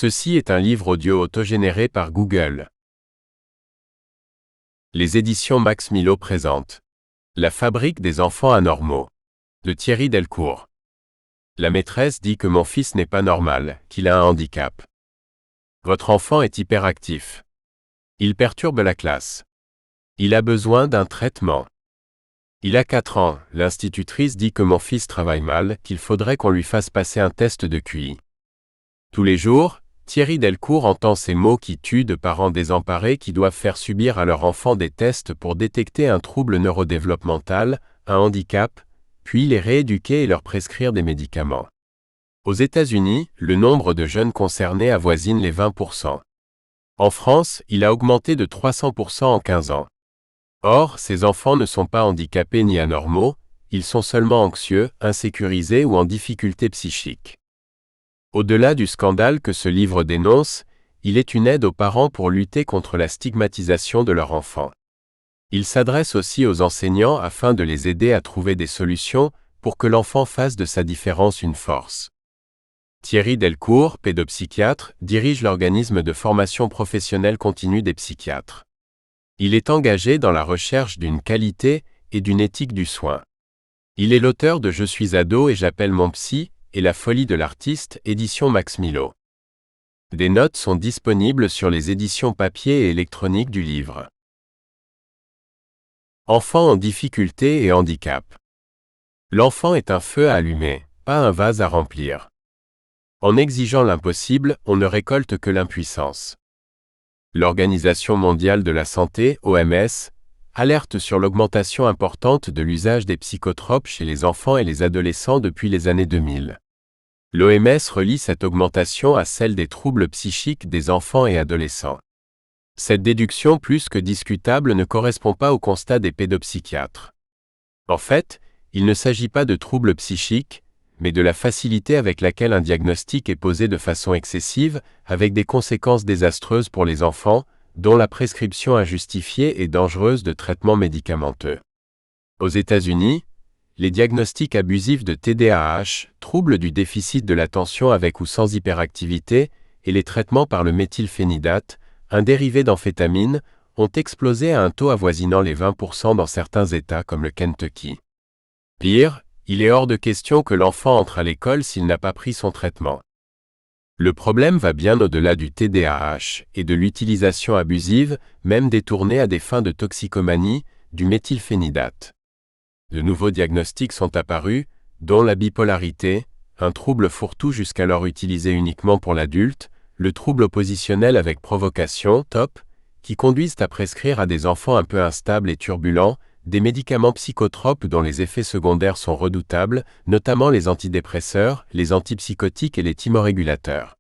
Ceci est un livre audio autogénéré par Google. Les éditions Max Milo présentent La fabrique des enfants anormaux de Thierry Delcourt. La maîtresse dit que mon fils n'est pas normal, qu'il a un handicap. Votre enfant est hyperactif. Il perturbe la classe. Il a besoin d'un traitement. Il a 4 ans, l'institutrice dit que mon fils travaille mal, qu'il faudrait qu'on lui fasse passer un test de QI. Tous les jours, Thierry Delcourt entend ces mots qui tuent de parents désemparés qui doivent faire subir à leur enfant des tests pour détecter un trouble neurodéveloppemental, un handicap, puis les rééduquer et leur prescrire des médicaments. Aux États-Unis, le nombre de jeunes concernés avoisine les 20%. En France, il a augmenté de 300% en 15 ans. Or, ces enfants ne sont pas handicapés ni anormaux, ils sont seulement anxieux, insécurisés ou en difficulté psychique. Au-delà du scandale que ce livre dénonce, il est une aide aux parents pour lutter contre la stigmatisation de leur enfant. Il s'adresse aussi aux enseignants afin de les aider à trouver des solutions pour que l'enfant fasse de sa différence une force. Thierry Delcourt, pédopsychiatre, dirige l'organisme de formation professionnelle continue des psychiatres. Il est engagé dans la recherche d'une qualité et d'une éthique du soin. Il est l'auteur de Je suis ado et j'appelle mon psy et La folie de l'artiste, édition Max Milo. Des notes sont disponibles sur les éditions papier et électroniques du livre. Enfant en difficulté et handicap. L'enfant est un feu à allumer, pas un vase à remplir. En exigeant l'impossible, on ne récolte que l'impuissance. L'Organisation mondiale de la santé, OMS, alerte sur l'augmentation importante de l'usage des psychotropes chez les enfants et les adolescents depuis les années 2000. L'OMS relie cette augmentation à celle des troubles psychiques des enfants et adolescents. Cette déduction plus que discutable ne correspond pas au constat des pédopsychiatres. En fait, il ne s'agit pas de troubles psychiques, mais de la facilité avec laquelle un diagnostic est posé de façon excessive, avec des conséquences désastreuses pour les enfants, dont la prescription injustifiée et dangereuse de traitements médicamenteux. Aux États-Unis, les diagnostics abusifs de TDAH, troubles du déficit de l'attention avec ou sans hyperactivité, et les traitements par le méthylphénidate, un dérivé d'amphétamine, ont explosé à un taux avoisinant les 20% dans certains États comme le Kentucky. Pire, il est hors de question que l'enfant entre à l'école s'il n'a pas pris son traitement. Le problème va bien au-delà du TDAH et de l'utilisation abusive, même détournée à des fins de toxicomanie, du méthylphénidate. De nouveaux diagnostics sont apparus, dont la bipolarité, un trouble fourre-tout jusqu'alors utilisé uniquement pour l'adulte, le trouble oppositionnel avec provocation, TOP, qui conduisent à prescrire à des enfants un peu instables et turbulents, des médicaments psychotropes dont les effets secondaires sont redoutables, notamment les antidépresseurs, les antipsychotiques et les thymorégulateurs.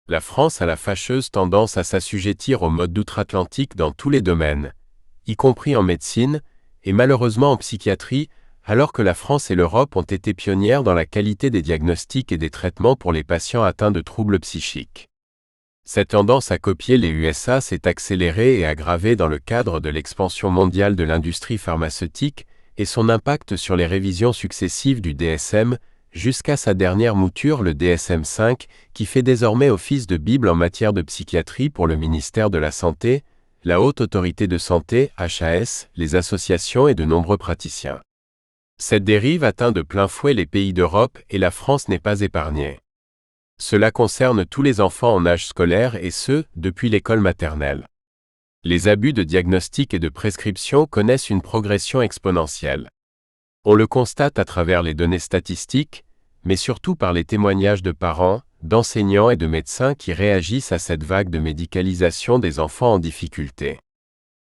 La France a la fâcheuse tendance à s'assujettir au mode d'outre-Atlantique dans tous les domaines, y compris en médecine, et malheureusement en psychiatrie, alors que la France et l'Europe ont été pionnières dans la qualité des diagnostics et des traitements pour les patients atteints de troubles psychiques. Cette tendance à copier les USA s'est accélérée et aggravée dans le cadre de l'expansion mondiale de l'industrie pharmaceutique et son impact sur les révisions successives du DSM, jusqu'à sa dernière mouture le DSM-5, qui fait désormais office de Bible en matière de psychiatrie pour le ministère de la Santé, la Haute Autorité de Santé, HAS, les associations et de nombreux praticiens. Cette dérive atteint de plein fouet les pays d'Europe et la France n'est pas épargnée. Cela concerne tous les enfants en âge scolaire et ce, depuis l'école maternelle. Les abus de diagnostic et de prescription connaissent une progression exponentielle. On le constate à travers les données statistiques, mais surtout par les témoignages de parents, d'enseignants et de médecins qui réagissent à cette vague de médicalisation des enfants en difficulté.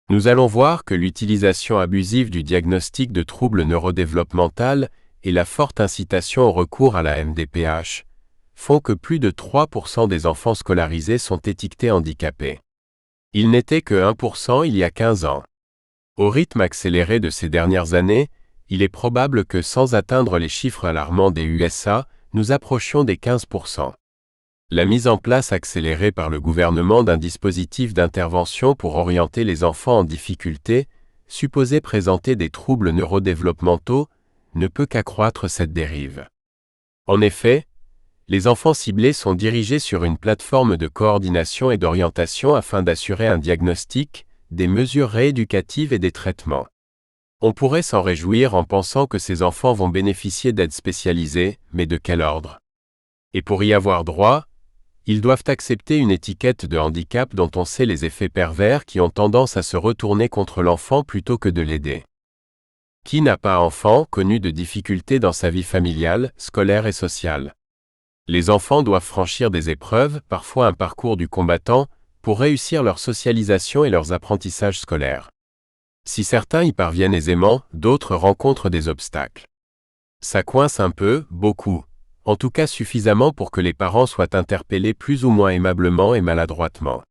Nous allons voir que l'utilisation abusive du diagnostic de troubles neurodéveloppemental et la forte incitation au recours à la MDPH font que plus de 3% des enfants scolarisés sont étiquetés handicapés. Il n'était que 1% il y a 15 ans. Au rythme accéléré de ces dernières années, il est probable que sans atteindre les chiffres alarmants des USA, nous approchions des 15%. La mise en place accélérée par le gouvernement d'un dispositif d'intervention pour orienter les enfants en difficulté, supposé présenter des troubles neurodéveloppementaux, ne peut qu'accroître cette dérive. En effet, Les enfants ciblés sont dirigés sur une plateforme de coordination et d'orientation afin d'assurer un diagnostic, des mesures rééducatives et des traitements. On pourrait s'en réjouir en pensant que ces enfants vont bénéficier d'aides spécialisées, mais de quel ordre? Et pour y avoir droit, ils doivent accepter une étiquette de handicap dont on sait les effets pervers qui ont tendance à se retourner contre l'enfant plutôt que de l'aider. Qui n'a pas enfant connu de difficultés dans sa vie familiale, scolaire et sociale? Les enfants doivent franchir des épreuves, parfois un parcours du combattant, pour réussir leur socialisation et leurs apprentissages scolaires. Si certains y parviennent aisément, d'autres rencontrent des obstacles. Ça coince un peu, beaucoup. En tout cas suffisamment pour que les parents soient interpellés plus ou moins aimablement et maladroitement.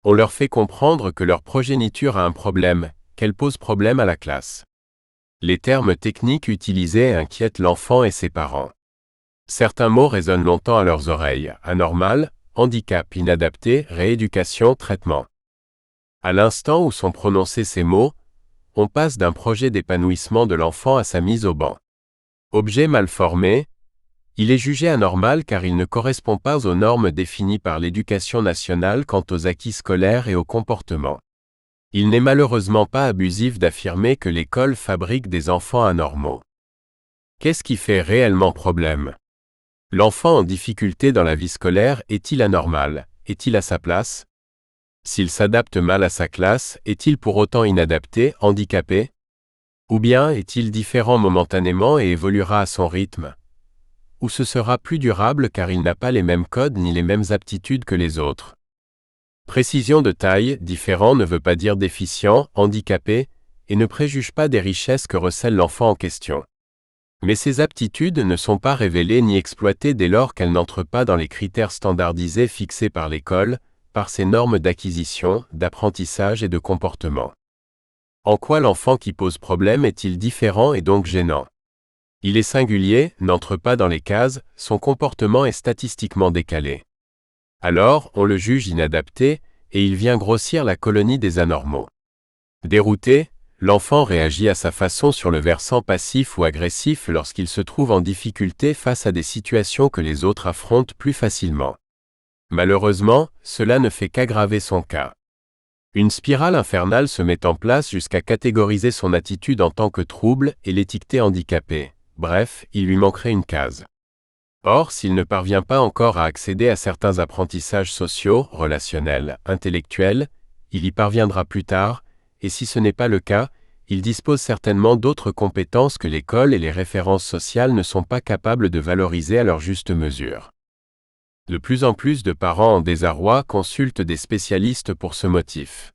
On leur fait comprendre que leur progéniture a un problème, qu'elle pose problème à la classe. Les termes techniques utilisés inquiètent l'enfant et ses parents. Certains mots résonnent longtemps à leurs oreilles: anormal, handicap inadapté, rééducation, traitement. À l'instant où sont prononcés ces mots, on passe d'un projet d'épanouissement de l'enfant à sa mise au ban. Objet mal formé, il est jugé anormal car il ne correspond pas aux normes définies par l'éducation nationale quant aux acquis scolaires et au comportement. Il n'est malheureusement pas abusif d'affirmer que l'école fabrique des enfants anormaux. Qu'est-ce qui fait réellement problème? L'enfant en difficulté dans la vie scolaire est-il anormal? Est-il à sa place? S'il s'adapte mal à sa classe, est-il pour autant inadapté, handicapé? Ou bien est-il différent momentanément et évoluera à son rythme? Ou ce sera plus durable car il n'a pas les mêmes codes ni les mêmes aptitudes que les autres? Précision de taille, différent ne veut pas dire déficient, handicapé, et ne préjuge pas des richesses que recèle l'enfant en question. Mais ces aptitudes ne sont pas révélées ni exploitées dès lors qu'elles n'entrent pas dans les critères standardisés fixés par l'école, par ses normes d'acquisition, d'apprentissage et de comportement. En quoi l'enfant qui pose problème est-il différent et donc gênant? Il est singulier, n'entre pas dans les cases, son comportement est statistiquement décalé. Alors, on le juge inadapté, et il vient grossir la colonie des anormaux. Dérouté, l'enfant réagit à sa façon sur le versant passif ou agressif lorsqu'il se trouve en difficulté face à des situations que les autres affrontent plus facilement. Malheureusement, cela ne fait qu'aggraver son cas. Une spirale infernale se met en place jusqu'à catégoriser son attitude en tant que trouble et l'étiqueter handicapé. Bref, il lui manquerait une case. Or, s'il ne parvient pas encore à accéder à certains apprentissages sociaux, relationnels, intellectuels, il y parviendra plus tard, et si ce n'est pas le cas, il dispose certainement d'autres compétences que l'école et les références sociales ne sont pas capables de valoriser à leur juste mesure. De plus en plus de parents en désarroi consultent des spécialistes pour ce motif.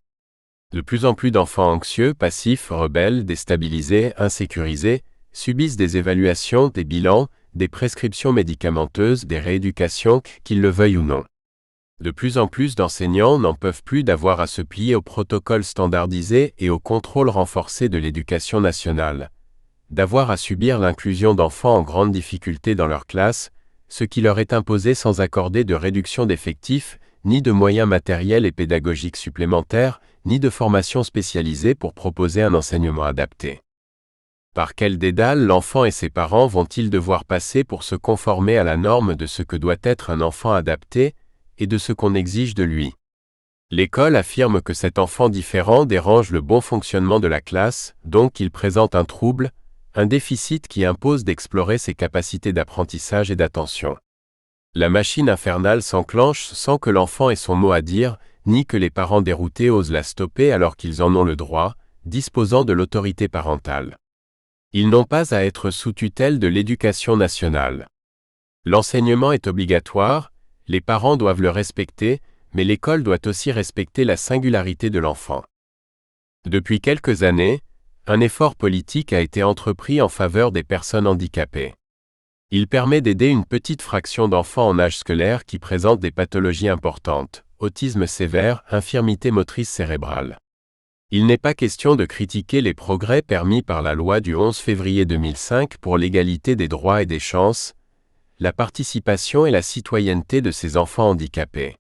De plus en plus d'enfants anxieux, passifs, rebelles, déstabilisés, insécurisés, subissent des évaluations, des bilans, des prescriptions médicamenteuses, des rééducations, qu'ils le veuillent ou non. De plus en plus d'enseignants n'en peuvent plus d'avoir à se plier aux protocoles standardisés et au contrôle renforcé de l'éducation nationale, d'avoir à subir l'inclusion d'enfants en grande difficulté dans leur classe, ce qui leur est imposé sans accorder de réduction d'effectifs, ni de moyens matériels et pédagogiques supplémentaires, ni de formation spécialisée pour proposer un enseignement adapté. Par quel dédale l'enfant et ses parents vont-ils devoir passer pour se conformer à la norme de ce que doit être un enfant adapté et de ce qu'on exige de lui? L'école affirme que cet enfant différent dérange le bon fonctionnement de la classe, donc qu'il présente un trouble, un déficit qui impose d'explorer ses capacités d'apprentissage et d'attention. La machine infernale s'enclenche sans que l'enfant ait son mot à dire, ni que les parents déroutés osent la stopper alors qu'ils en ont le droit, disposant de l'autorité parentale. Ils n'ont pas à être sous tutelle de l'éducation nationale. L'enseignement est obligatoire, les parents doivent le respecter, mais l'école doit aussi respecter la singularité de l'enfant. Depuis quelques années, un effort politique a été entrepris en faveur des personnes handicapées. Il permet d'aider une petite fraction d'enfants en âge scolaire qui présentent des pathologies importantes, autisme sévère, infirmité motrice cérébrale. Il n'est pas question de critiquer les progrès permis par la loi du 11 février 2005 pour l'égalité des droits et des chances, la participation et la citoyenneté de ces enfants handicapés.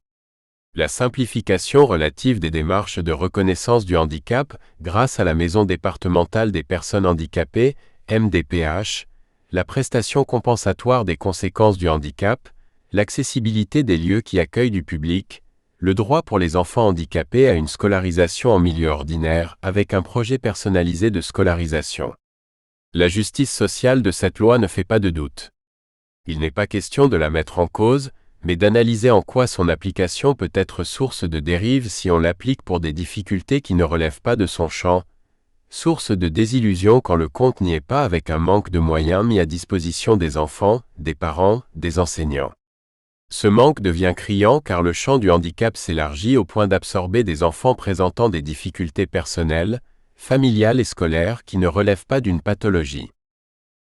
La simplification relative des démarches de reconnaissance du handicap grâce à la Maison départementale des personnes handicapées, MDPH, la prestation compensatoire des conséquences du handicap, l'accessibilité des lieux qui accueillent du public, le droit pour les enfants handicapés à une scolarisation en milieu ordinaire avec un projet personnalisé de scolarisation. La justice sociale de cette loi ne fait pas de doute. Il n'est pas question de la mettre en cause, mais d'analyser en quoi son application peut être source de dérive si on l'applique pour des difficultés qui ne relèvent pas de son champ, source de désillusion quand le compte n'y est pas avec un manque de moyens mis à disposition des enfants, des parents, des enseignants. Ce manque devient criant car le champ du handicap s'élargit au point d'absorber des enfants présentant des difficultés personnelles, familiales et scolaires qui ne relèvent pas d'une pathologie.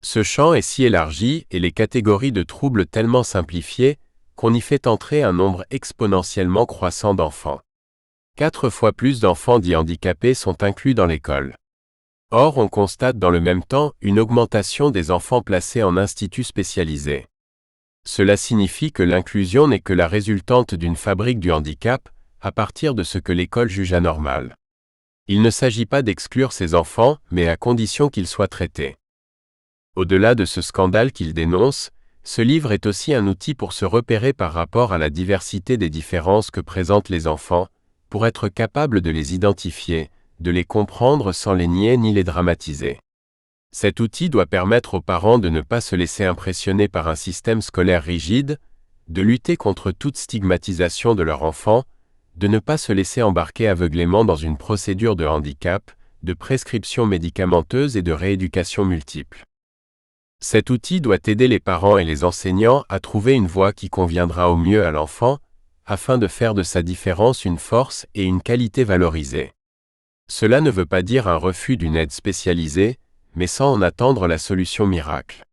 Ce champ est si élargi et les catégories de troubles tellement simplifiées qu'on y fait entrer un nombre exponentiellement croissant d'enfants. 4 fois plus d'enfants dits handicapés sont inclus dans l'école. Or, on constate dans le même temps une augmentation des enfants placés en instituts spécialisés. Cela signifie que l'inclusion n'est que la résultante d'une fabrique du handicap, à partir de ce que l'école juge anormal. Il ne s'agit pas d'exclure ces enfants, mais à condition qu'ils soient traités. Au-delà de ce scandale qu'il dénonce, ce livre est aussi un outil pour se repérer par rapport à la diversité des différences que présentent les enfants, pour être capable de les identifier, de les comprendre sans les nier ni les dramatiser. Cet outil doit permettre aux parents de ne pas se laisser impressionner par un système scolaire rigide, de lutter contre toute stigmatisation de leur enfant, de ne pas se laisser embarquer aveuglément dans une procédure de handicap, de prescription médicamenteuse et de rééducation multiple. Cet outil doit aider les parents et les enseignants à trouver une voie qui conviendra au mieux à l'enfant, afin de faire de sa différence une force et une qualité valorisée. Cela ne veut pas dire un refus d'une aide spécialisée, mais sans en attendre la solution miracle.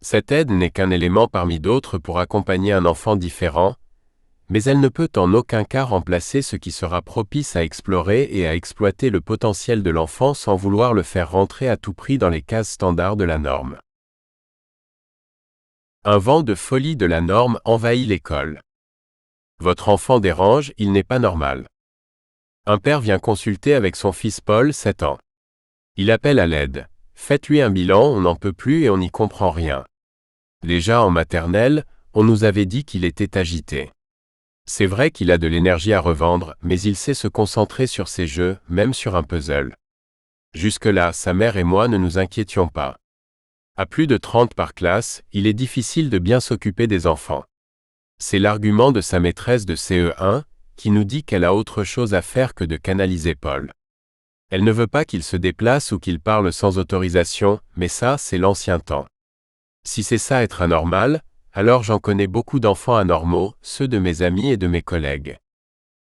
Cette aide n'est qu'un élément parmi d'autres pour accompagner un enfant différent, mais elle ne peut en aucun cas remplacer ce qui sera propice à explorer et à exploiter le potentiel de l'enfant sans vouloir le faire rentrer à tout prix dans les cases standards de la norme. Un vent de folie de la norme envahit l'école. Votre enfant dérange, il n'est pas normal. Un père vient consulter avec son fils Paul, 7 ans. Il appelle à l'aide. Faites-lui un bilan, on n'en peut plus et on n'y comprend rien. Déjà en maternelle, on nous avait dit qu'il était agité. C'est vrai qu'il a de l'énergie à revendre, mais il sait se concentrer sur ses jeux, même sur un puzzle. Jusque-là, sa mère et moi ne nous inquiétions pas. À plus de 30 par classe, il est difficile de bien s'occuper des enfants. C'est l'argument de sa maîtresse de CE1, qui nous dit qu'elle a autre chose à faire que de canaliser Paul. Elle ne veut pas qu'il se déplace ou qu'il parle sans autorisation, mais ça, c'est l'ancien temps. Si c'est ça être anormal, alors j'en connais beaucoup d'enfants anormaux, ceux de mes amis et de mes collègues.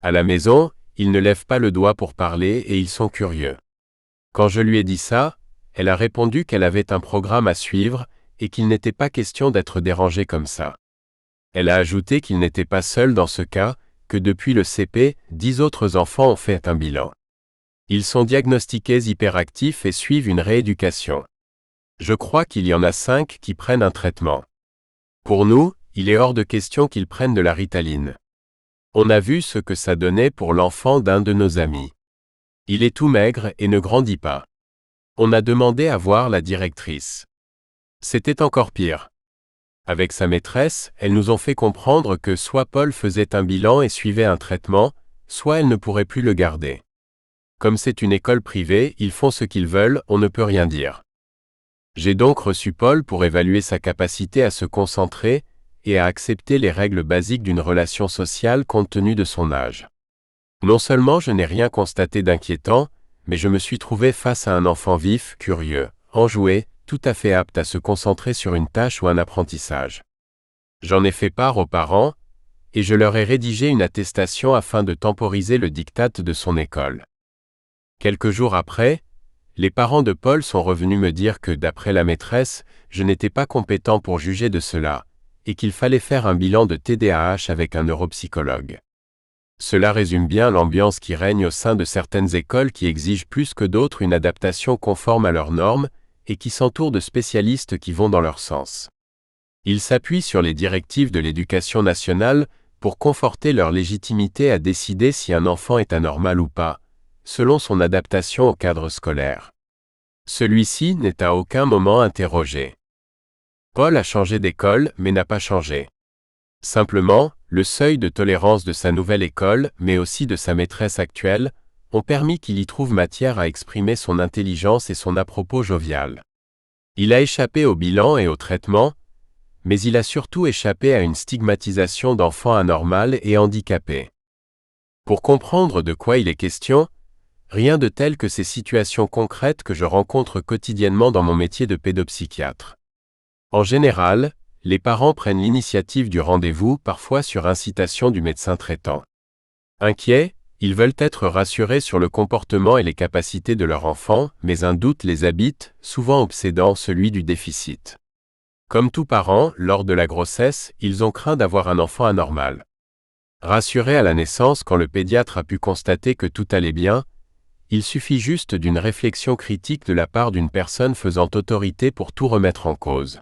À la maison, ils ne lèvent pas le doigt pour parler et ils sont curieux. Quand je lui ai dit ça, elle a répondu qu'elle avait un programme à suivre et qu'il n'était pas question d'être dérangé comme ça. Elle a ajouté qu'il n'était pas seul dans ce cas, que depuis le CP, 10 autres enfants ont fait un bilan. Ils sont diagnostiqués hyperactifs et suivent une rééducation. Je crois qu'il y en a 5 qui prennent un traitement. Pour nous, il est hors de question qu'ils prennent de la Ritaline. On a vu ce que ça donnait pour l'enfant d'un de nos amis. Il est tout maigre et ne grandit pas. On a demandé à voir la directrice. C'était encore pire. Avec sa maîtresse, elles nous ont fait comprendre que soit Paul faisait un bilan et suivait un traitement, soit elle ne pourrait plus le garder. Comme c'est une école privée, ils font ce qu'ils veulent, on ne peut rien dire. J'ai donc reçu Paul pour évaluer sa capacité à se concentrer et à accepter les règles basiques d'une relation sociale compte tenu de son âge. Non seulement je n'ai rien constaté d'inquiétant, mais je me suis trouvé face à un enfant vif, curieux, enjoué, tout à fait apte à se concentrer sur une tâche ou un apprentissage. J'en ai fait part aux parents, et je leur ai rédigé une attestation afin de temporiser le diktat de son école. Quelques jours après, les parents de Paul sont revenus me dire que, d'après la maîtresse, je n'étais pas compétent pour juger de cela, et qu'il fallait faire un bilan de TDAH avec un neuropsychologue. Cela résume bien l'ambiance qui règne au sein de certaines écoles qui exigent plus que d'autres une adaptation conforme à leurs normes, et qui s'entourent de spécialistes qui vont dans leur sens. Ils s'appuient sur les directives de l'éducation nationale pour conforter leur légitimité à décider si un enfant est anormal ou pas, selon son adaptation au cadre scolaire. Celui-ci n'est à aucun moment interrogé. Paul a changé d'école mais n'a pas changé. Simplement, le seuil de tolérance de sa nouvelle école, mais aussi de sa maîtresse actuelle, ont permis qu'il y trouve matière à exprimer son intelligence et son à-propos jovial. Il a échappé au bilan et au traitement, mais il a surtout échappé à une stigmatisation d'enfant anormal et handicapé. Pour comprendre de quoi il est question, rien de tel que ces situations concrètes que je rencontre quotidiennement dans mon métier de pédopsychiatre. En général, les parents prennent l'initiative du rendez-vous, parfois sur incitation du médecin traitant. Inquiets, ils veulent être rassurés sur le comportement et les capacités de leur enfant, mais un doute les habite, souvent obsédant celui du déficit. Comme tout parent, lors de la grossesse, ils ont craint d'avoir un enfant anormal. Rassurés à la naissance quand le pédiatre a pu constater que tout allait bien, il suffit juste d'une réflexion critique de la part d'une personne faisant autorité pour tout remettre en cause.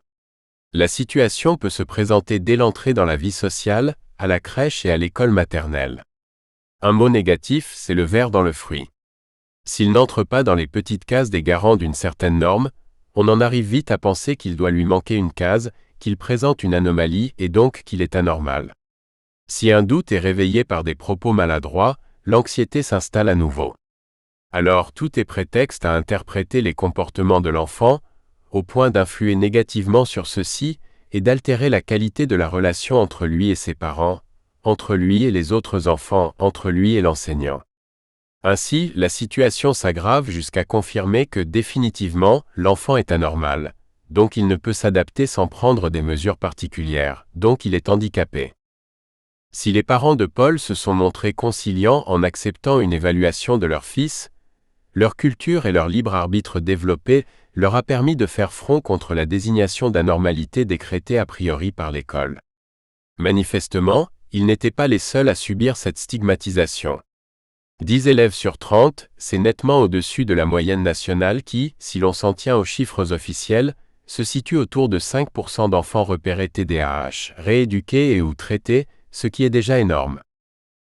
La situation peut se présenter dès l'entrée dans la vie sociale, à la crèche et à l'école maternelle. Un mot négatif, c'est le ver dans le fruit. S'il n'entre pas dans les petites cases des garants d'une certaine norme, on en arrive vite à penser qu'il doit lui manquer une case, qu'il présente une anomalie et donc qu'il est anormal. Si un doute est réveillé par des propos maladroits, l'anxiété s'installe à nouveau. Alors tout est prétexte à interpréter les comportements de l'enfant, au point d'influer négativement sur ceux-ci et d'altérer la qualité de la relation entre lui et ses parents, entre lui et les autres enfants, entre lui et l'enseignant. Ainsi, la situation s'aggrave jusqu'à confirmer que définitivement, l'enfant est anormal, donc il ne peut s'adapter sans prendre des mesures particulières, donc il est handicapé. Si les parents de Paul se sont montrés conciliants en acceptant une évaluation de leur fils, leur culture et leur libre arbitre développé leur a permis de faire front contre la désignation d'anormalité décrétée a priori par l'école. Manifestement, ils n'étaient pas les seuls à subir cette stigmatisation. 10 élèves sur 30, c'est nettement au-dessus de la moyenne nationale qui, si l'on s'en tient aux chiffres officiels, se situe autour de 5% d'enfants repérés TDAH, rééduqués et ou traités, ce qui est déjà énorme.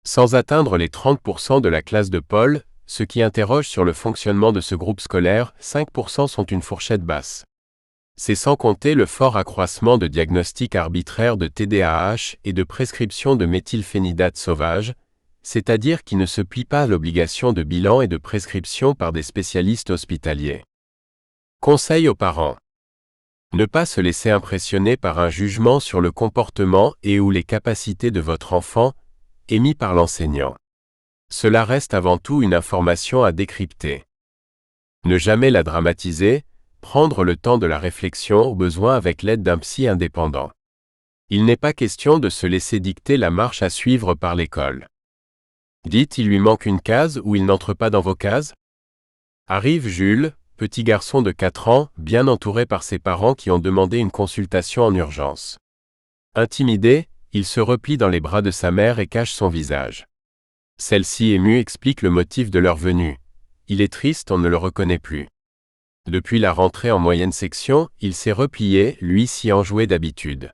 Sans atteindre les 30% de la classe de Paul, ce qui interroge sur le fonctionnement de ce groupe scolaire, 5% sont une fourchette basse. C'est sans compter le fort accroissement de diagnostics arbitraires de TDAH et de prescription de méthylphénidate sauvage, c'est-à-dire qui ne se plient pas à l'obligation de bilan et de prescription par des spécialistes hospitaliers. Conseil aux parents. Ne pas se laisser impressionner par un jugement sur le comportement et ou les capacités de votre enfant, émis par l'enseignant. Cela reste avant tout une information à décrypter. Ne jamais la dramatiser, prendre le temps de la réflexion au besoin avec l'aide d'un psy indépendant. Il n'est pas question de se laisser dicter la marche à suivre par l'école. Dites, il lui manque une case ou il n'entre pas dans vos cases? Arrive Jules, petit garçon de 4 ans, bien entouré par ses parents qui ont demandé une consultation en urgence. Intimidé, il se replie dans les bras de sa mère et cache son visage. Celle-ci émue explique le motif de leur venue. Il est triste, on ne le reconnaît plus. Depuis la rentrée en moyenne section, il s'est replié, lui si enjoué d'habitude.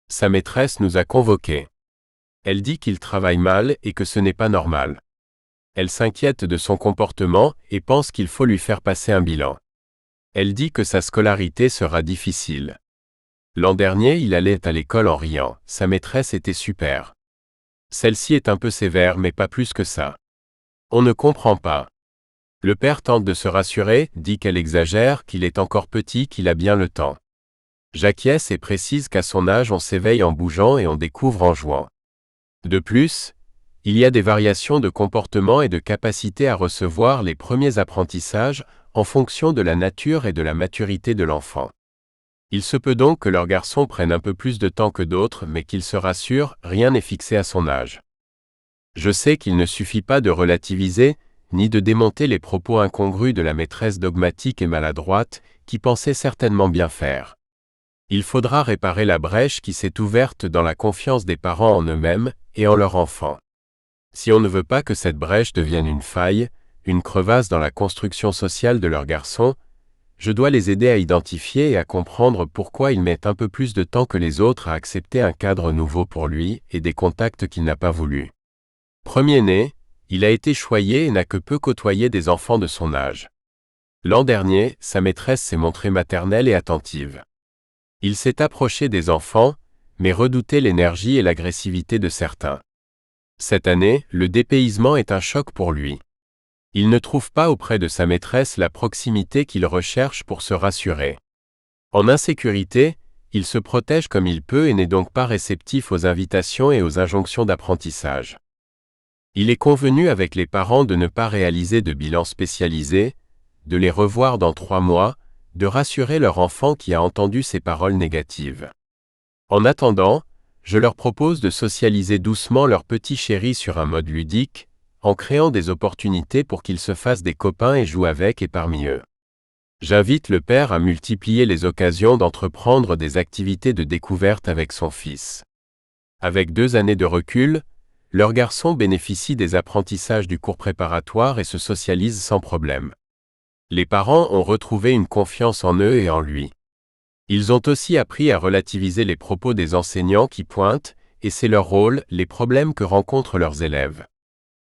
Sa maîtresse nous a convoqués. Elle dit qu'il travaille mal et que ce n'est pas normal. Elle s'inquiète de son comportement et pense qu'il faut lui faire passer un bilan. Elle dit que sa scolarité sera difficile. L'an dernier, il allait à l'école en riant, sa maîtresse était super. Celle-ci est un peu sévère mais pas plus que ça. On ne comprend pas. Le père tente de se rassurer, dit qu'elle exagère, qu'il est encore petit, qu'il a bien le temps. J'acquiesce et précise qu'à son âge on s'éveille en bougeant et on découvre en jouant. De plus, il y a des variations de comportement et de capacité à recevoir les premiers apprentissages en fonction de la nature et de la maturité de l'enfant. Il se peut donc que leur garçon prenne un peu plus de temps que d'autres mais qu'il se rassure, rien n'est fixé à son âge. Je sais qu'il ne suffit pas de relativiser, ni de démonter les propos incongrus de la maîtresse dogmatique et maladroite, qui pensait certainement bien faire. Il faudra réparer la brèche qui s'est ouverte dans la confiance des parents en eux-mêmes et en leur enfant. Si on ne veut pas que cette brèche devienne une faille, une crevasse dans la construction sociale de leur garçon, je dois les aider à identifier et à comprendre pourquoi ils mettent un peu plus de temps que les autres à accepter un cadre nouveau pour lui et des contacts qu'il n'a pas voulu. Premier-né, il a été choyé et n'a que peu côtoyé des enfants de son âge. L'an dernier, sa maîtresse s'est montrée maternelle et attentive. Il s'est approché des enfants, mais redoutait l'énergie et l'agressivité de certains. Cette année, le dépaysement est un choc pour lui. Il ne trouve pas auprès de sa maîtresse la proximité qu'il recherche pour se rassurer. En insécurité, il se protège comme il peut et n'est donc pas réceptif aux invitations et aux injonctions d'apprentissage. Il est convenu avec les parents de ne pas réaliser de bilan spécialisé, de les revoir dans 3 mois, de rassurer leur enfant qui a entendu ces paroles négatives. En attendant, je leur propose de socialiser doucement leur petit chéri sur un mode ludique, en créant des opportunités pour qu'ils se fassent des copains et jouent avec et parmi eux. J'invite le père à multiplier les occasions d'entreprendre des activités de découverte avec son fils. Avec 2 années de recul, leur garçon bénéficie des apprentissages du cours préparatoire et se socialise sans problème. Les parents ont retrouvé une confiance en eux et en lui. Ils ont aussi appris à relativiser les propos des enseignants qui pointent, et c'est leur rôle, les problèmes que rencontrent leurs élèves.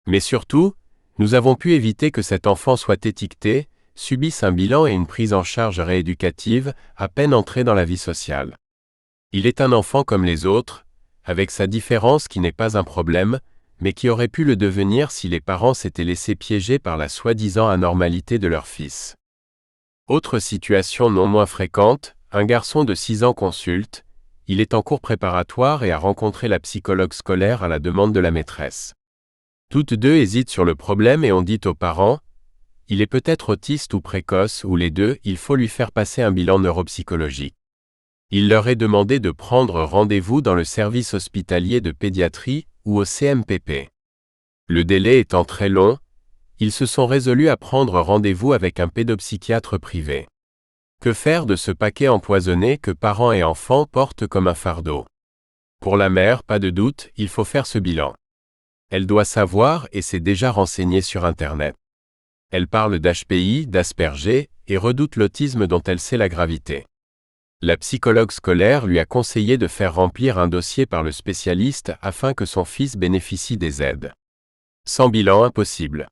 Mais surtout, nous avons pu éviter que cet enfant soit étiqueté, subisse un bilan et une prise en charge rééducative, à peine entré dans la vie sociale. Il est un enfant comme les autres, avec sa différence qui n'est pas un problème, mais qui aurait pu le devenir si les parents s'étaient laissés piéger par la soi-disant anormalité de leur fils. Autre situation non moins fréquente, un garçon de 6 ans consulte, il est en cours préparatoire et a rencontré la psychologue scolaire à la demande de la maîtresse. Toutes deux hésitent sur le problème et on dit aux parents, il est peut-être autiste ou précoce ou les deux, il faut lui faire passer un bilan neuropsychologique. Il leur est demandé de prendre rendez-vous dans le service hospitalier de pédiatrie ou au CMPP. Le délai étant très long, ils se sont résolus à prendre rendez-vous avec un pédopsychiatre privé. Que faire de ce paquet empoisonné que parents et enfants portent comme un fardeau? Pour la mère, pas de doute, il faut faire ce bilan. Elle doit savoir et s'est déjà renseignée sur Internet. Elle parle d'HPI, d'Asperger, et redoute l'autisme dont elle sait la gravité. La psychologue scolaire lui a conseillé de faire remplir un dossier par le spécialiste afin que son fils bénéficie des aides. Sans bilan, impossible.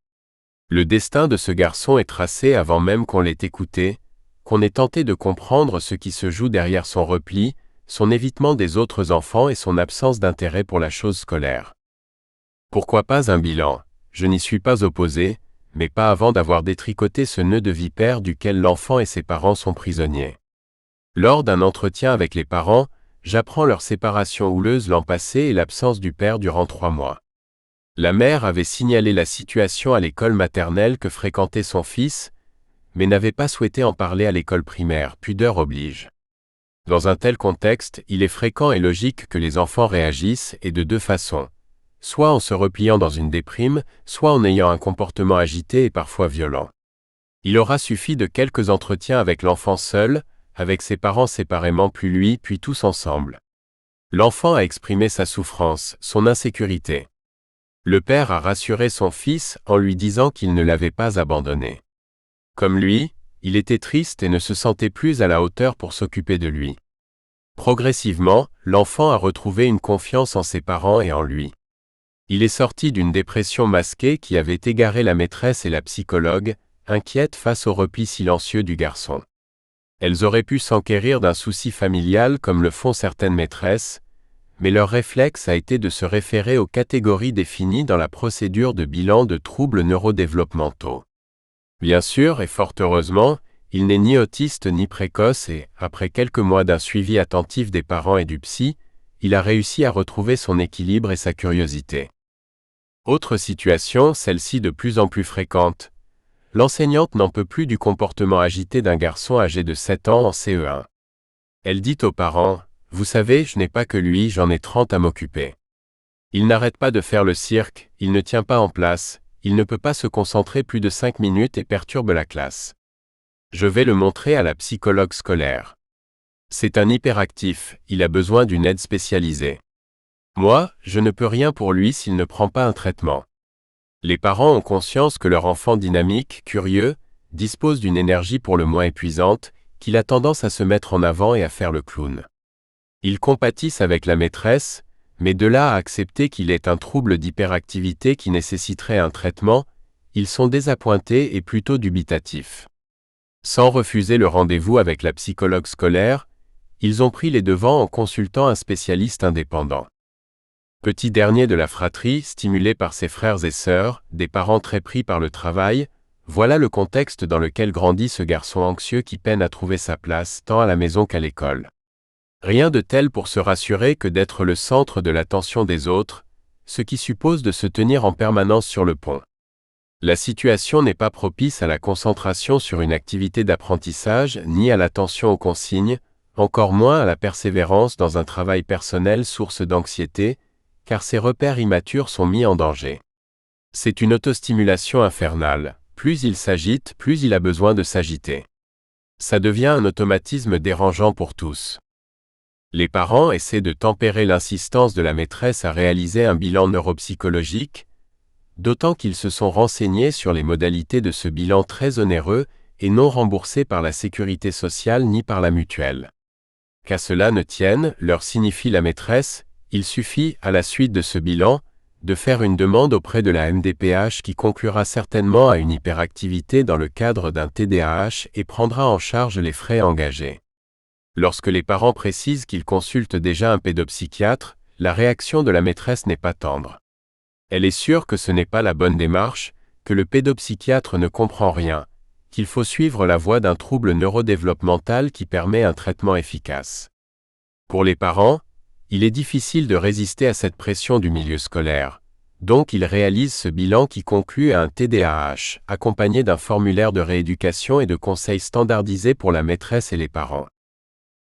Le destin de ce garçon est tracé avant même qu'on l'ait écouté, qu'on ait tenté de comprendre ce qui se joue derrière son repli, son évitement des autres enfants et son absence d'intérêt pour la chose scolaire. Pourquoi pas un bilan? Je n'y suis pas opposé, mais pas avant d'avoir détricoté ce nœud de vipère duquel l'enfant et ses parents sont prisonniers. Lors d'un entretien avec les parents, j'apprends leur séparation houleuse l'an passé et l'absence du père durant 3 mois. La mère avait signalé la situation à l'école maternelle que fréquentait son fils, mais n'avait pas souhaité en parler à l'école primaire, pudeur oblige. Dans un tel contexte, il est fréquent et logique que les enfants réagissent et de 2 façons. Soit en se repliant dans une déprime, soit en ayant un comportement agité et parfois violent. Il aura suffi de quelques entretiens avec l'enfant seul, avec ses parents séparément puis lui, puis tous ensemble. L'enfant a exprimé sa souffrance, son insécurité. Le père a rassuré son fils en lui disant qu'il ne l'avait pas abandonné. Comme lui, il était triste et ne se sentait plus à la hauteur pour s'occuper de lui. Progressivement, l'enfant a retrouvé une confiance en ses parents et en lui. Il est sorti d'une dépression masquée qui avait égaré la maîtresse et la psychologue, inquiètes face au repli silencieux du garçon. Elles auraient pu s'enquérir d'un souci familial comme le font certaines maîtresses, mais leur réflexe a été de se référer aux catégories définies dans la procédure de bilan de troubles neurodéveloppementaux. Bien sûr et fort heureusement, il n'est ni autiste ni précoce et, après quelques mois d'un suivi attentif des parents et du psy, il a réussi à retrouver son équilibre et sa curiosité. Autre situation, celle-ci de plus en plus fréquente. L'enseignante n'en peut plus du comportement agité d'un garçon âgé de 7 ans en CE1. Elle dit aux parents, « Vous savez, je n'ai pas que lui, j'en ai 30 à m'occuper. Il n'arrête pas de faire le cirque, il ne tient pas en place, il ne peut pas se concentrer plus de 5 minutes et perturbe la classe. Je vais le montrer à la psychologue scolaire. C'est un hyperactif, il a besoin d'une aide spécialisée. Moi, je ne peux rien pour lui s'il ne prend pas un traitement. » Les parents ont conscience que leur enfant dynamique, curieux, dispose d'une énergie pour le moins épuisante, qu'il a tendance à se mettre en avant et à faire le clown. Ils compatissent avec la maîtresse, mais de là à accepter qu'il ait un trouble d'hyperactivité qui nécessiterait un traitement, ils sont désappointés et plutôt dubitatifs. Sans refuser le rendez-vous avec la psychologue scolaire, Ils ont pris les devants en consultant un spécialiste indépendant. Petit dernier de la fratrie, stimulé par ses frères et sœurs, des parents très pris par le travail, voilà le contexte dans lequel grandit ce garçon anxieux qui peine à trouver sa place tant à la maison qu'à l'école. Rien de tel pour se rassurer que d'être le centre de l'attention des autres, ce qui suppose de se tenir en permanence sur le pont. La situation n'est pas propice à la concentration sur une activité d'apprentissage ni à l'attention aux consignes, encore moins à la persévérance dans un travail personnel source d'anxiété, car ces repères immatures sont mis en danger. C'est une autostimulation infernale, plus il s'agite, plus il a besoin de s'agiter. Ça devient un automatisme dérangeant pour tous. Les parents essaient de tempérer l'insistance de la maîtresse à réaliser un bilan neuropsychologique, d'autant qu'ils se sont renseignés sur les modalités de ce bilan très onéreux et non remboursé par la sécurité sociale ni par la mutuelle. Qu'à cela ne tienne, leur signifie la maîtresse, il suffit, à la suite de ce bilan, de faire une demande auprès de la MDPH qui conclura certainement à une hyperactivité dans le cadre d'un TDAH et prendra en charge les frais engagés. Lorsque les parents précisent qu'ils consultent déjà un pédopsychiatre, la réaction de la maîtresse n'est pas tendre. Elle est sûre que ce n'est pas la bonne démarche, que le pédopsychiatre ne comprend rien, qu'il faut suivre la voie d'un trouble neurodéveloppemental qui permet un traitement efficace. Pour les parents, il est difficile de résister à cette pression du milieu scolaire, donc ils réalisent ce bilan qui conclut à un TDAH, accompagné d'un formulaire de rééducation et de conseils standardisés pour la maîtresse et les parents.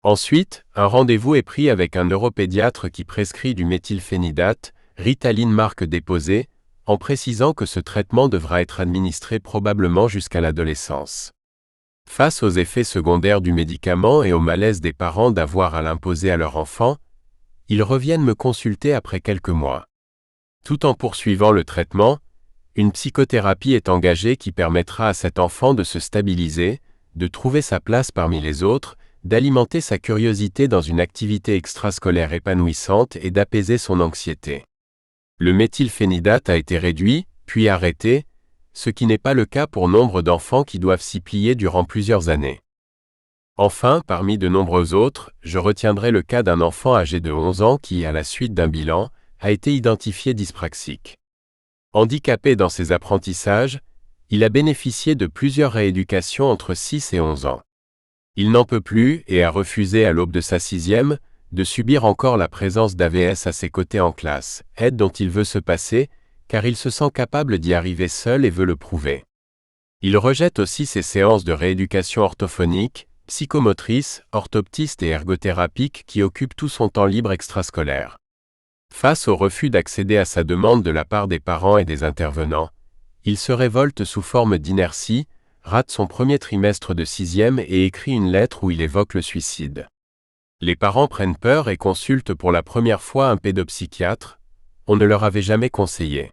Ensuite, un rendez-vous est pris avec un neuropédiatre qui prescrit du méthylphénidate, Ritaline marque déposée, en précisant que ce traitement devra être administré probablement jusqu'à l'adolescence. Face aux effets secondaires du médicament et au malaise des parents d'avoir à l'imposer à leur enfant, ils reviennent me consulter après quelques mois. Tout en poursuivant le traitement, une psychothérapie est engagée qui permettra à cet enfant de se stabiliser, de trouver sa place parmi les autres, d'alimenter sa curiosité dans une activité extrascolaire épanouissante et d'apaiser son anxiété. Le méthylphénidate a été réduit, puis arrêté, ce qui n'est pas le cas pour nombre d'enfants qui doivent s'y plier durant plusieurs années. Enfin, parmi de nombreux autres, je retiendrai le cas d'un enfant âgé de 11 ans qui, à la suite d'un bilan, a été identifié dyspraxique. Handicapé dans ses apprentissages, il a bénéficié de plusieurs rééducations entre 6 et 11 ans. Il n'en peut plus et a refusé à l'aube de sa 6e, de subir encore la présence d'AVS à ses côtés en classe, aide dont il veut se passer, car il se sent capable d'y arriver seul et veut le prouver. Il rejette aussi ses séances de rééducation orthophonique, psychomotrice, orthoptiste et ergothérapique qui occupent tout son temps libre extrascolaire. Face au refus d'accéder à sa demande de la part des parents et des intervenants, il se révolte sous forme d'inertie, rate son premier trimestre de 6e et écrit une lettre où il évoque le suicide. Les parents prennent peur et consultent pour la première fois un pédopsychiatre, on ne leur avait jamais conseillé.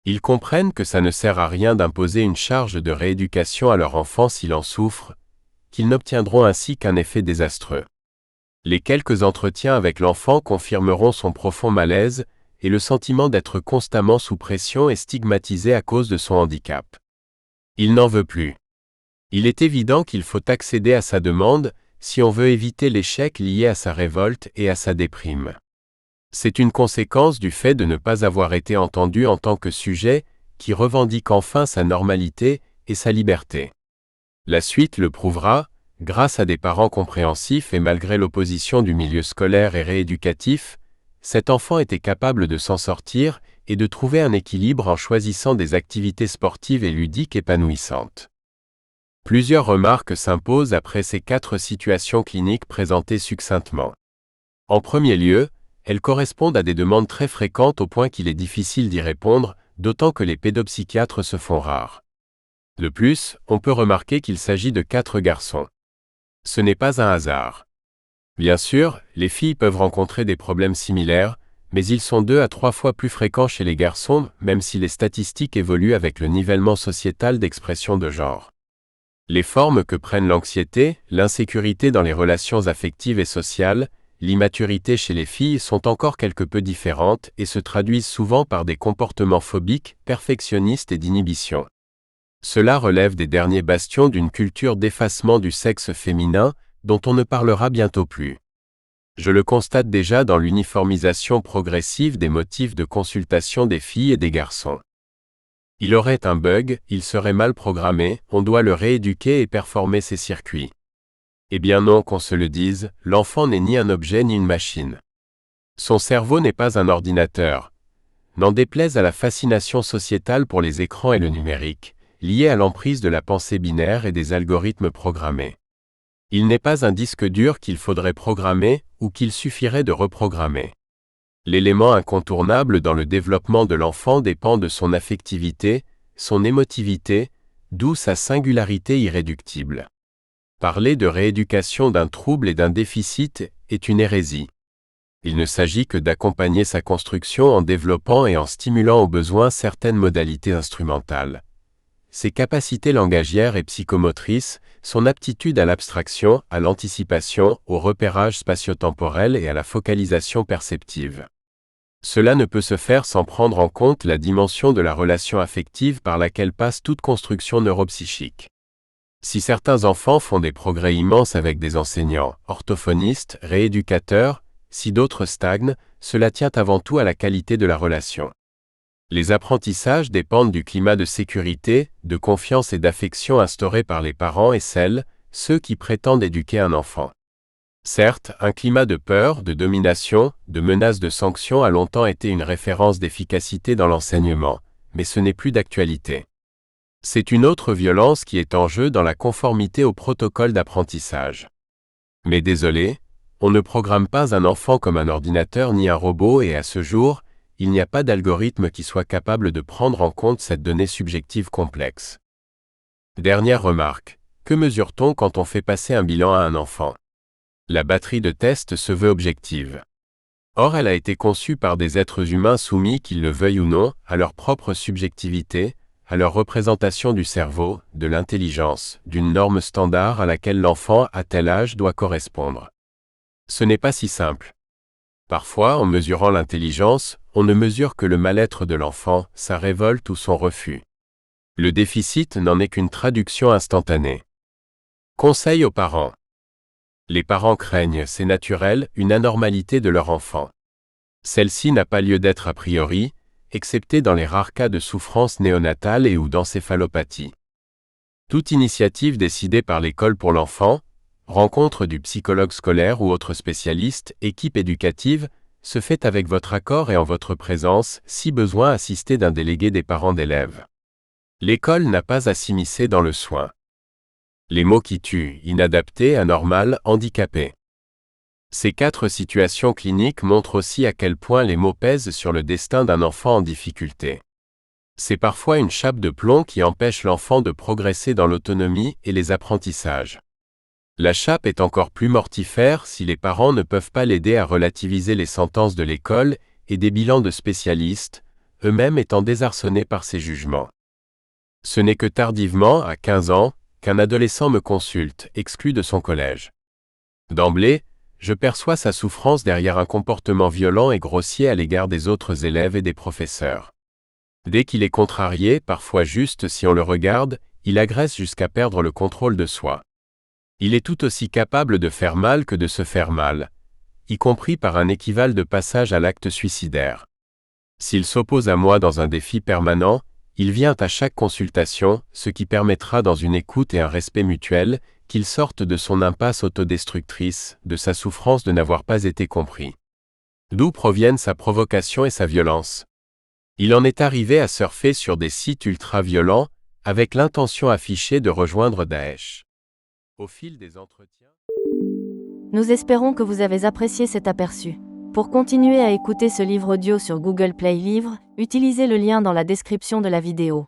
Ils comprennent que ça ne sert à rien d'imposer une charge de rééducation à leur enfant s'il en souffre, qu'ils n'obtiendront ainsi qu'un effet désastreux. Les quelques entretiens avec l'enfant confirmeront son profond malaise et le sentiment d'être constamment sous pression et stigmatisé à cause de son handicap. Il n'en veut plus. Il est évident qu'il faut accéder à sa demande si on veut éviter l'échec lié à sa révolte et à sa déprime. C'est une conséquence du fait de ne pas avoir été entendu en tant que sujet qui revendique enfin sa normalité et sa liberté. La suite le prouvera, grâce à des parents compréhensifs et malgré l'opposition du milieu scolaire et rééducatif, cet enfant était capable de s'en sortir et de trouver un équilibre en choisissant des activités sportives et ludiques épanouissantes. Plusieurs remarques s'imposent après ces 4 situations cliniques présentées succinctement. En premier lieu, elles correspondent à des demandes très fréquentes au point qu'il est difficile d'y répondre, d'autant que les pédopsychiatres se font rares. De plus, on peut remarquer qu'il s'agit de 4 garçons. Ce n'est pas un hasard. Bien sûr, les filles peuvent rencontrer des problèmes similaires, mais ils sont 2 à 3 fois plus fréquents chez les garçons, même si les statistiques évoluent avec le nivellement sociétal d'expression de genre. Les formes que prennent l'anxiété, l'insécurité dans les relations affectives et sociales, l'immaturité chez les filles sont encore quelque peu différentes et se traduisent souvent par des comportements phobiques, perfectionnistes et d'inhibition. Cela relève des derniers bastions d'une culture d'effacement du sexe féminin, dont on ne parlera bientôt plus. Je le constate déjà dans l'uniformisation progressive des motifs de consultation des filles et des garçons. Il aurait un bug, il serait mal programmé, on doit le rééduquer et performer ses circuits. Eh bien non, qu'on se le dise, l'enfant n'est ni un objet ni une machine. Son cerveau n'est pas un ordinateur. N'en déplaise à la fascination sociétale pour les écrans et le numérique, liée à l'emprise de la pensée binaire et des algorithmes programmés. Il n'est pas un disque dur qu'il faudrait programmer ou qu'il suffirait de reprogrammer. L'élément incontournable dans le développement de l'enfant dépend de son affectivité, son émotivité, d'où sa singularité irréductible. Parler de rééducation d'un trouble et d'un déficit est une hérésie. Il ne s'agit que d'accompagner sa construction en développant et en stimulant au besoin certaines modalités instrumentales. Ses capacités langagières et psychomotrices, son aptitude à l'abstraction, à l'anticipation, au repérage spatio-temporel et à la focalisation perceptive. Cela ne peut se faire sans prendre en compte la dimension de la relation affective par laquelle passe toute construction neuropsychique. Si certains enfants font des progrès immenses avec des enseignants, orthophonistes, rééducateurs, si d'autres stagnent, cela tient avant tout à la qualité de la relation. Les apprentissages dépendent du climat de sécurité, de confiance et d'affection instauré par les parents et ceux qui prétendent éduquer un enfant. Certes, un climat de peur, de domination, de menace de sanctions a longtemps été une référence d'efficacité dans l'enseignement, mais ce n'est plus d'actualité. C'est une autre violence qui est en jeu dans la conformité au protocole d'apprentissage. Mais désolé, on ne programme pas un enfant comme un ordinateur ni un robot et à ce jour, il n'y a pas d'algorithme qui soit capable de prendre en compte cette donnée subjective complexe. Dernière remarque, que mesure-t-on quand on fait passer un bilan à un enfant? La batterie de tests se veut objective. Or, elle a été conçue par des êtres humains soumis, qu'ils le veuillent ou non, à leur propre subjectivité, à leur représentation du cerveau, de l'intelligence, d'une norme standard à laquelle l'enfant, à tel âge, doit correspondre. Ce n'est pas si simple. Parfois, en mesurant l'intelligence, on ne mesure que le mal-être de l'enfant, sa révolte ou son refus. Le déficit n'en est qu'une traduction instantanée. Conseil aux parents. Les parents craignent, c'est naturel, une anormalité de leur enfant. Celle-ci n'a pas lieu d'être a priori, excepté dans les rares cas de souffrance néonatale et ou d'encéphalopathie. Toute initiative décidée par l'école pour l'enfant, rencontre du psychologue scolaire ou autre spécialiste, équipe éducative, se fait avec votre accord et en votre présence, si besoin assisté d'un délégué des parents d'élèves. L'école n'a pas à s'immiscer dans le soin. Les mots qui tuent, inadapté, anormal, handicapé. Ces 4 situations cliniques montrent aussi à quel point les mots pèsent sur le destin d'un enfant en difficulté. C'est parfois une chape de plomb qui empêche l'enfant de progresser dans l'autonomie et les apprentissages. La chape est encore plus mortifère si les parents ne peuvent pas l'aider à relativiser les sentences de l'école et des bilans de spécialistes, eux-mêmes étant désarçonnés par ces jugements. Ce n'est que tardivement, à 15 ans, qu'un adolescent me consulte, exclu de son collège. D'emblée, je perçois sa souffrance derrière un comportement violent et grossier à l'égard des autres élèves et des professeurs. Dès qu'il est contrarié, parfois juste si on le regarde, il agresse jusqu'à perdre le contrôle de soi. Il est tout aussi capable de faire mal que de se faire mal, y compris par un équivalent de passage à l'acte suicidaire. S'il s'oppose à moi dans un défi permanent, il vient à chaque consultation, ce qui permettra dans une écoute et un respect mutuel, qu'il sorte de son impasse autodestructrice, de sa souffrance de n'avoir pas été compris. D'où proviennent sa provocation et sa violence? Il en est arrivé à surfer sur des sites ultra-violents, avec l'intention affichée de rejoindre Daesh. Au fil des entretiens... Nous espérons que vous avez apprécié cet aperçu. Pour continuer à écouter ce livre audio sur Google Play Livres, utilisez le lien dans la description de la vidéo.